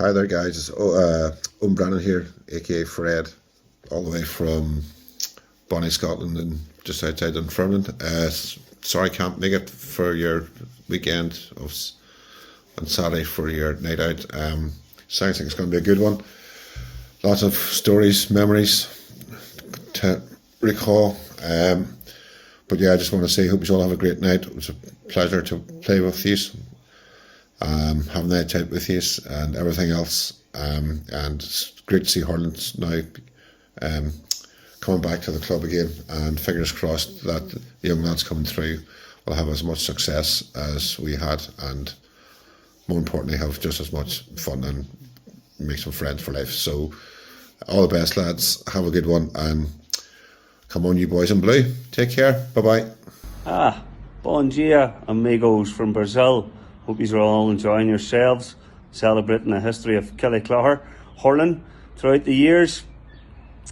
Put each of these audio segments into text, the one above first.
Hi there, guys. It's Brandon here, aka Fred, all the way from Bonnie, Scotland, and just outside Dunfermline. Sorry, can't make it for your weekend on Saturday for your night out. Sounds like it's going to be a good one. Lots of stories, memories to recall. But yeah, I just want to say, hope you all have a great night. It was a pleasure to play with you, have a night out with you, and everything else. And it's great to see Hurling now coming back to the club again. And fingers crossed that the young lads coming through will have as much success as we had, and more importantly, have just as much fun and make some friends for life. So, all the best, lads. Have a good one, and come on, you boys in blue. Take care. Bye bye. Bom dia, amigos from Brazil. Hope you're all enjoying yourselves, celebrating the history of Cappagh hurling throughout the years.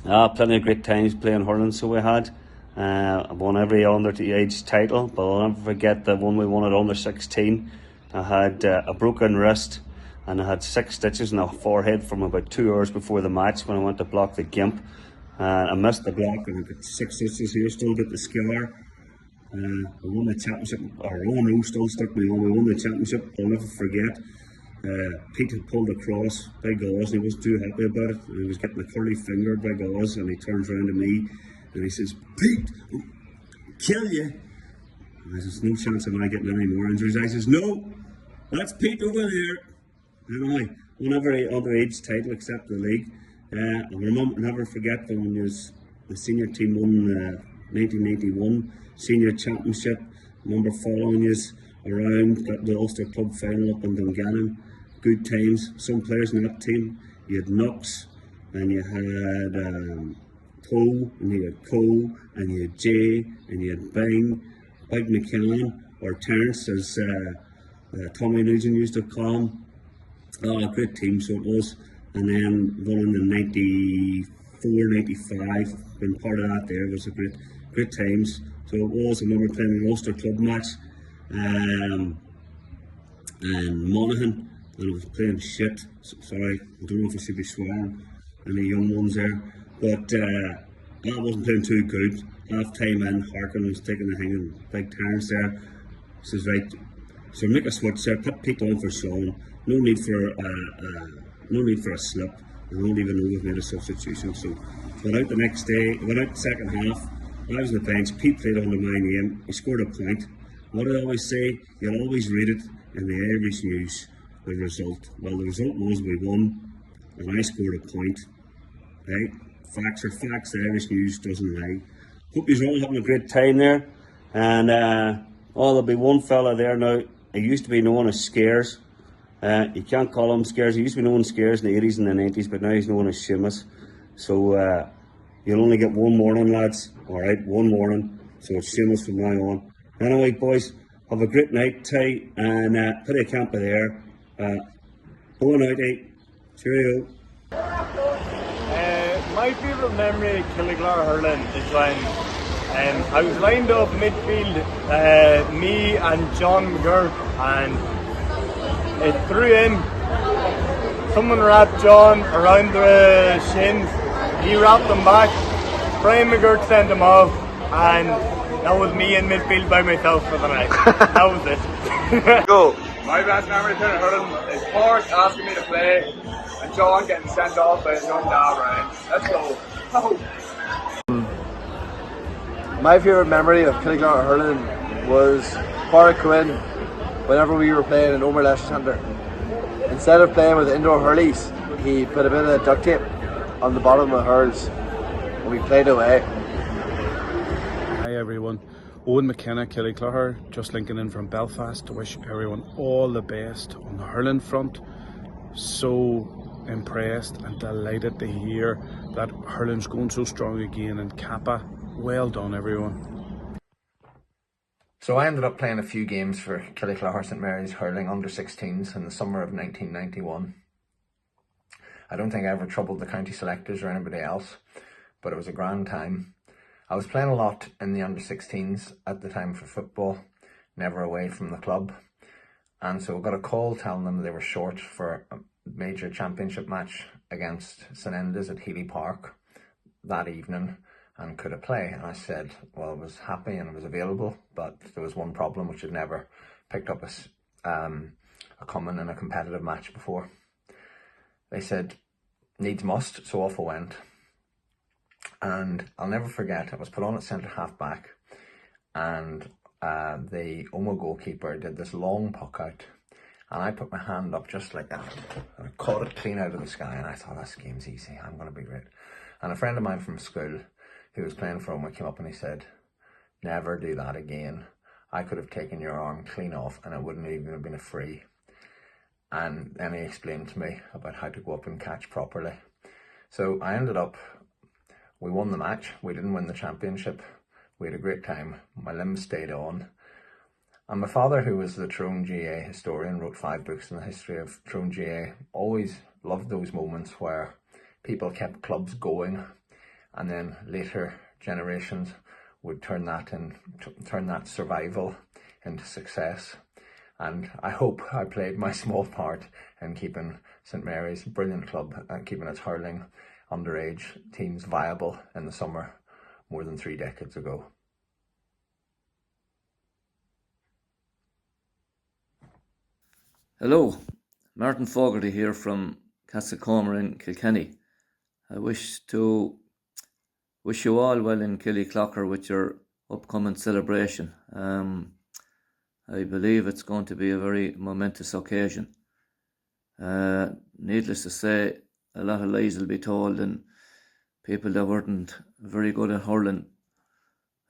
Plenty of great times playing hurling, so we had. I won every under the age title, but I'll never forget the one we won at under 16. I had a broken wrist and I had 6 stitches in the forehead from about 2 hours before the match when I went to block the gimp. I missed the block and I got 6 stitches here, still got the scar. We won the championship. Our own still stuck me on. We won the championship. I'll never forget. Pete had pulled across Big Oz and he wasn't too happy about it. He was getting a curly finger, Big Oz, and he turns around to me and he says, "Pete, I'll kill you." And I says, "No chance of I getting any more injuries." I says, "No, that's Pete over there." And I won every underage title except the league. I'll never forget when the senior team won 1991 senior championship. I remember following you around, got the Ulster Club final up in Dungannon. Good times. Some players in that team. You had Nux, and you had Poe, and you had Cole, and you had Jay, and you had Big McCann, or Terence, as Tommy Nugent used to call him. Oh, a great team, so it was. And then running in 94, 95, been part of that there, was a great times. So it was. I remember playing an Ulster Club match and Monaghan, and I was playing shit. Sorry, I don't know if I should be swearing any young ones there, but I wasn't playing too good. Half time in, Harkin was taking the hanging Big Terence there. He says, "Right, so make a switch there, put Pete on for Sean. No need for a slip. I don't even know we've made a substitution." So went out the next day, went out the second half. I was on the bench, Pete played under my name, he scored a point. What I always say, you'll always read it in the Irish news, the result. Well, the result was we won, and I scored a point. Right? Facts are facts, the Irish news doesn't lie. Hope you're all having a great time there. And there'll be one fella there now, he used to be known as Scares. You can't call him Scares, he used to be known as Scares in the 80s and the 90s, but now he's known as Seamus. So you'll only get one morning, lads. Alright, one morning. So it's Seamus from now on. Anyway, boys, have a great night, Ty, and put a camp of there. Going out, cheerio. My favourite memory of Cappagh hurling is when I was lined up midfield, me and John McGurk, and it threw in. Someone wrapped John around the shins, he wrapped him back, Brian McGurk sent him off, and that was me in midfield by myself for the night. That was it. Go. My best memory of hurling is Park asking me to play and John getting sent off by his young dad, Ryan. Let's go. My favourite memory of Cappagh hurling was Pádraig Quinn whenever we were playing in Omer Leisure Centre. Instead of playing with indoor hurleys, he put a bit of duct tape on the bottom of the hurls and we played away. Hi everyone, Owen McKenna, Cappagh, just linking in from Belfast to wish everyone all the best on the hurling front. So impressed and delighted to hear that hurling's going so strong again in Cappagh. Well done everyone. So I ended up playing a few games for Cappagh St Mary's hurling under 16s in the summer of 1991. I don't think I ever troubled the county selectors or anybody else, but it was a grand time. I was playing a lot in the under 16s at the time for football, never away from the club. And so I got a call telling them they were short for major championship match against St Enda's at Healy Park that evening, and could I play? And I said, well, I was happy and I was available, but there was one problem, which I'd never picked up a common in a competitive match before. They said, needs must, so off I went. And I'll never forget, I was put on at centre half back, and the Oma goalkeeper did this long puck out, and I put my hand up just like that. I caught it clean out of the sky, and I thought, this game's easy, I'm going to be great. And a friend of mine from school who was playing for Oma came up and he said, never do that again. I could have taken your arm clean off and it wouldn't even have been a free. And then he explained to me about how to go up and catch properly. So I ended up, we won the match. We didn't win the championship. We had a great time. My limbs stayed on. And my father, who was the Tyrone GA historian, wrote 5 books in the history of Tyrone GA, always loved those moments where people kept clubs going, and then later generations would turn that survival into success. And I hope I played my small part in keeping St Mary's, brilliant club, and keeping its hurling underage teams viable in the summer more than 3 decades ago. Hello, Martin Fogarty here from Castlecomer in Kilkenny. I wish you all well in Killyclocker with your upcoming celebration. I believe it's going to be a very momentous occasion. Needless to say, a lot of lies will be told, and people that weren't very good at hurling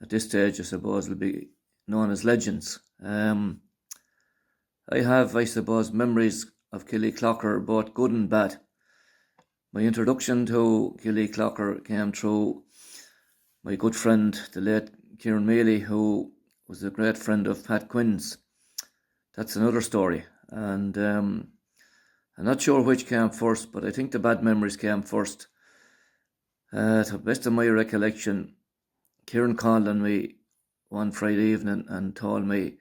at this stage, I suppose, will be known as legends. I have, I suppose, memories of Killyclocker, both good and bad. My introduction to Killyclocker came through my good friend, the late Kieran Mealy, who was a great friend of Pat Quinn's. That's another story. And I'm not sure which came first, but I think the bad memories came first. To the best of my recollection, Kieran called on me one Friday evening and told me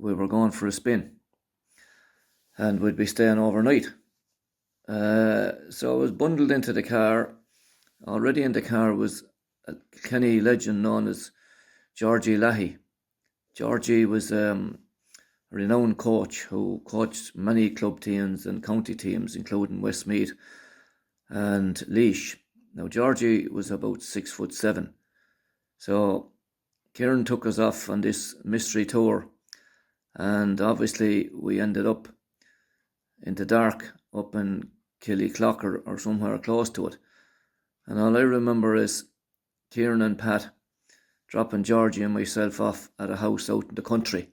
we were going for a spin and we'd be staying overnight. So I was bundled into the car. Already in the car was a Kenny legend known as Georgie Leahy. Georgie was a renowned coach who coached many club teams and county teams, including Westmeath and Laois. Now, Georgie was about 6'7". So Kieran took us off on this mystery tour, and obviously we ended up in the dark up in Killyclocker or somewhere close to it. And all I remember is Kieran and Pat dropping Georgie and myself off at a house out in the country.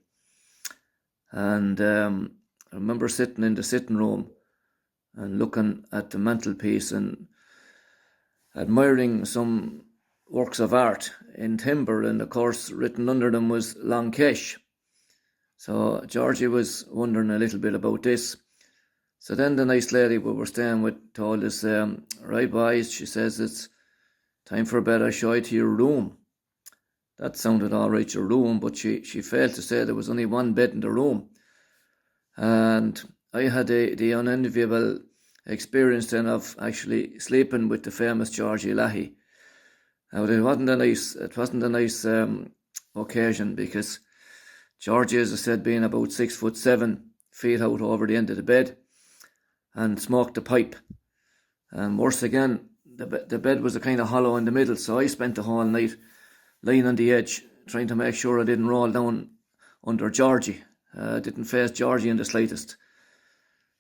And I remember sitting in the sitting room and looking at the mantelpiece and admiring some works of art in timber, and of course written under them was Longkesh. So Georgie was wondering a little bit about this. So then the nice lady we were staying with told us, right boys, she says, it's time for bed, I'll show you to your room. That sounded all right, your room, but she failed to say there was only one bed in the room. And I had the unenviable experience then of actually sleeping with the famous Georgie Leahy. Now it wasn't a nice occasion, because Georgie, as I said, being about 6'7", feet out over the end of the bed, and smoked a pipe. And worse again, the bed was a kind of hollow in the middle, so I spent the whole night lying on the edge, trying to make sure I didn't roll down under Georgie. Didn't face Georgie in the slightest.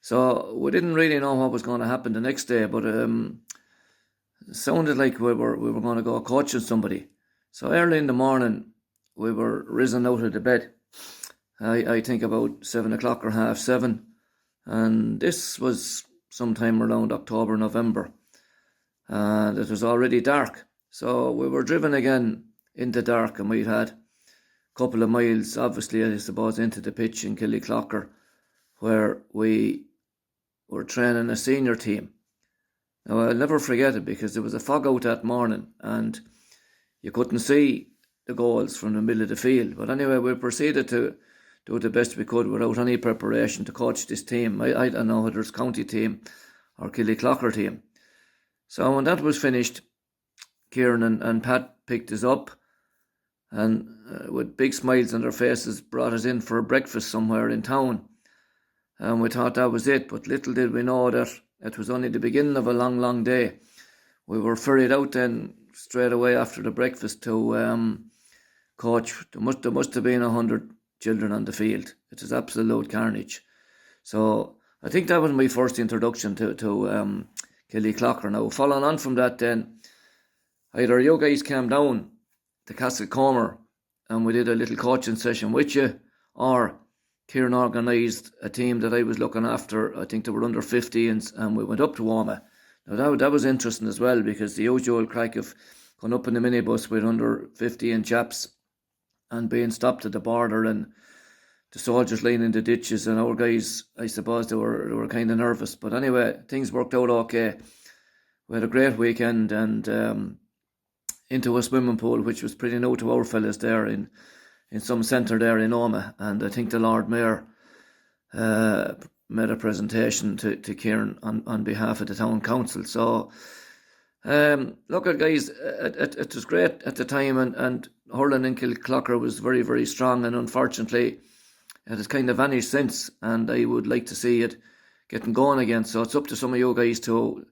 So we didn't really know what was going to happen the next day, but it sounded like we were going to go coaching somebody. So early in the morning, we were risen out of the bed. I think about 7 o'clock or 7:30. And this was sometime around October, November. And it was already dark. So we were driven again in the dark, and we'd had a couple of miles, obviously, I suppose, into the pitch in Killyclocker, where we were training a senior team. Now, I'll never forget it, because there was a fog out that morning and you couldn't see the goals from the middle of the field. But anyway, we proceeded to do the best we could without any preparation to coach this team. I don't know whether it's county team or Killyclocker team. So when that was finished, Kieran and Pat picked us up, and with big smiles on their faces brought us in for a breakfast somewhere in town. And we thought that was it, but little did we know that it was only the beginning of a long, long day. We were ferried out then straight away after the breakfast to coach. There must have been 100 children on the field. It was absolute carnage. So I think that was my first introduction to Killyclocker. Now, following on from that then, either you guys came down to Castlecomer and we did a little coaching session with you, or Kieran organised a team that I was looking after. I think they were under 15s, and we went up to Woma. Now that was interesting as well, because the usual crack of going up in the minibus with under 15 chaps and being stopped at the border and the soldiers laying in the ditches, and our guys, I suppose they were kind of nervous. But anyway, things worked out okay. We had a great weekend, and into a swimming pool, which was pretty new to our fellas there in some centre there in Oma. And I think the Lord Mayor made a presentation to Kieran on behalf of the town council. So look at guys, it was great at the time, and hurling in Killyclocker was very, very strong, and unfortunately it has kind of vanished since, and I would like to see it getting going again. So it's up to some of you guys to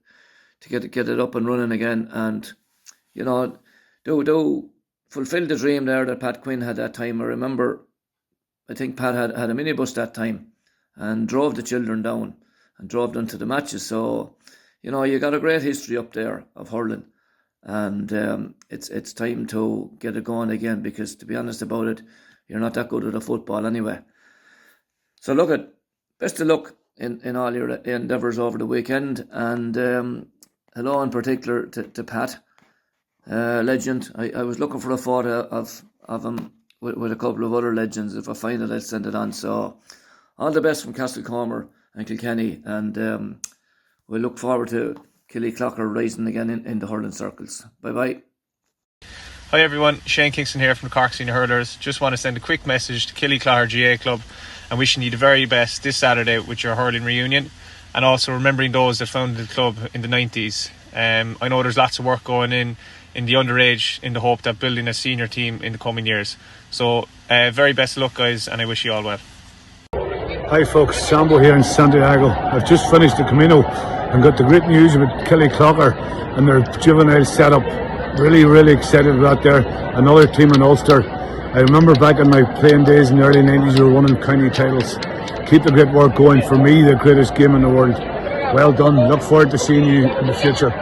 get it up and running again, and you know, do fulfill the dream there that Pat Quinn had that time. I remember, I think Pat had a minibus that time and drove the children down and drove them to the matches. So, you know, you got a great history up there of hurling, and it's time to get it going again, because to be honest about it, you're not that good at the football anyway. So look, at best of luck in all your endeavours over the weekend, and hello in particular to Pat. Legend. I was looking for a photo of him with a couple of other legends. If I find it, I'll send it on. So all the best from Castlecomer and Kilkenny, and we look forward to Killyclocker rising again in the hurling circles. Bye bye. Hi everyone, Shane Kingston here from the Cork Senior Hurlers. Just want to send a quick message to Killyclocker GA Club and wishing you the very best this Saturday with your hurling reunion, and also remembering those that founded the club in the 90s. I know there's lots of work going in the underage, in the hope that building a senior team in the coming years. So very best of luck guys, and I wish you all well. Hi folks, Sambo here in Santiago. I've just finished the Camino and got the great news about Killyclocker and their juvenile setup. Really, really excited about there. Another team in Ulster. I remember back in my playing days in the early 90s, we were winning county titles. Keep the great work going. For me, the greatest game in the world. Well done. Look forward to seeing you in the future.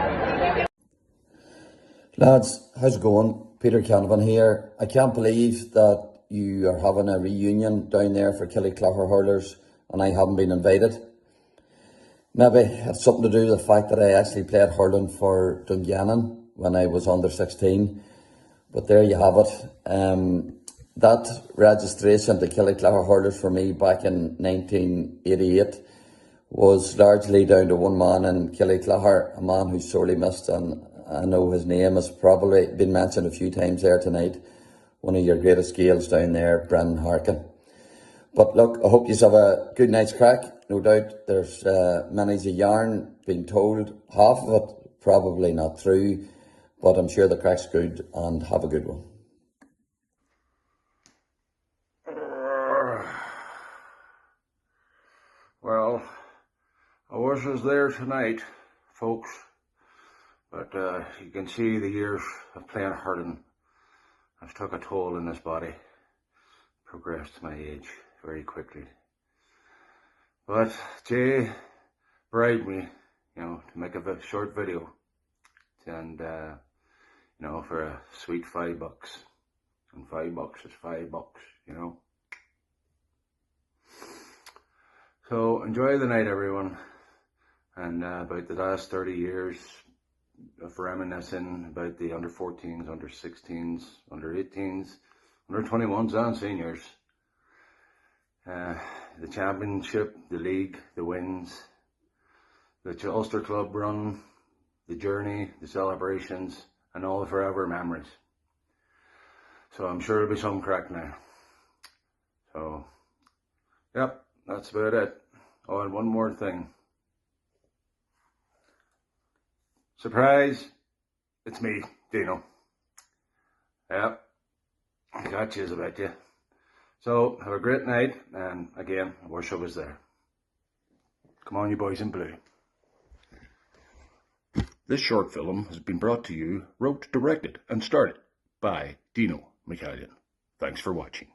Lads, how's it going? Peter Canavan here. I can't believe that you are having a reunion down there for Killyclocker hurlers and I haven't been invited. Maybe it's something to do with the fact that I actually played hurling for Dungannon when I was under 16. But there you have it. That registration to Killyclocker hurlers for me back in 1988 was largely down to one man in Killyclocker, a man who's sorely missed, and I know his name has probably been mentioned a few times there tonight. One of your greatest gales down there, Brendan Harkin. But look, I hope you have a good night's crack. No doubt there's many's a yarn being told. Half of it probably not true, but I'm sure the crack's good, and have a good one. Well, I was there tonight, folks. But you can see the years of playing hurling has took a toll in this body. Progressed to my age very quickly. But Jay bribed me, to make a short video. And, for a sweet $5. And $5 is $5, So enjoy the night, everyone. And about the last 30 years, of reminiscing about the under 14s, under 16s, under 18s, under 21s and seniors. The championship, the league, the wins, the Ulster Club run, the journey, the celebrations, and all the forever memories. So I'm sure there'll be some crack now. So Yep, that's about it. Oh, and one more thing. Surprise, it's me, Dino. Yep, I got yous about you. So, have a great night, and again, I wish I was there. Come on, you boys in blue. This short film has been brought to you, wrote, directed, and starred by Dino McCallion. Thanks for watching.